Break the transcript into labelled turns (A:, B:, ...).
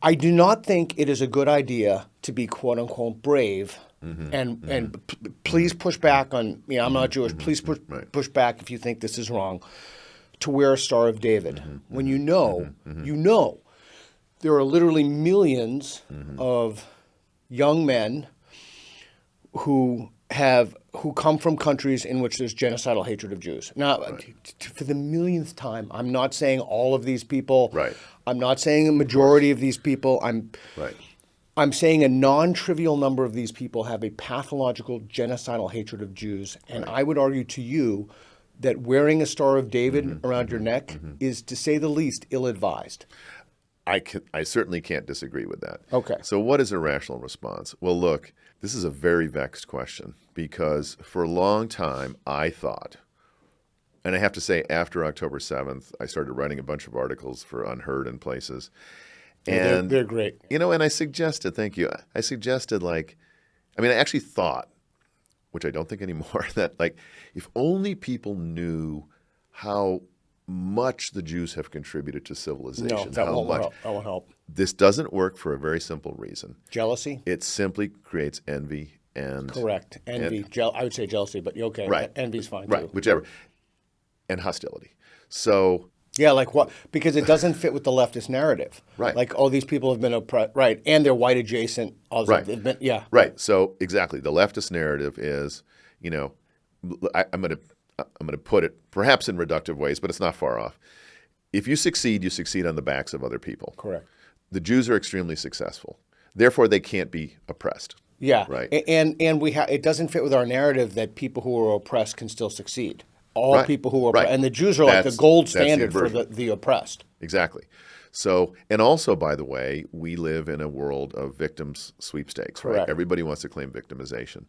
A: I do not think it is a good idea to be quote unquote brave. Please push back on me. I'm not Jewish. Please push back if you think this is wrong. To wear a Star of David when you know there are literally millions of young men who come from countries in which there's genocidal hatred of Jews. Now, for the millionth time, I'm not saying all of these people.
B: Right.
A: I'm not saying a majority of these people.
B: Right.
A: I'm saying a non-trivial number of these people have a pathological genocidal hatred of Jews. And I would argue to you that wearing a Star of David around your neck is, to say the least, ill-advised.
B: I certainly can't disagree with that.
A: Okay.
B: So what is a rational response? Well, look, this is a very vexed question because for a long time I thought, and I have to say after October 7th, I started writing a bunch of articles for Unheard in places. And
A: they're great.
B: And I suggested, thank you, I actually thought, which I don't think anymore, that if only people knew how much the Jews have contributed to civilization.
A: No, that won't help.
B: This doesn't work for a very simple reason.
A: Jealousy?
B: It simply creates envy and...
A: Correct. Envy. I would say jealousy, but okay.
B: Right.
A: Envy's fine too.
B: Right, whichever. And hostility. So...
A: Yeah, like what? Because it doesn't fit with the leftist narrative.
B: Right.
A: Like, oh, these people have been oppressed. Right. And they're white adjacent.
B: Right.
A: Yeah.
B: Right. So exactly. The leftist narrative is, I'm going to put it perhaps in reductive ways, but it's not far off. If you succeed on the backs of other people.
A: Correct.
B: The Jews are extremely successful. Therefore, they can't be oppressed.
A: Yeah.
B: Right.
A: And it doesn't fit with our narrative that people who are oppressed can still succeed. All people who are oppressed. And the Jews are like the gold standard for the oppressed.
B: Exactly. So, and also, by the way, we live in a world of victims sweepstakes, right?
A: Correct.
B: Everybody wants to claim victimization.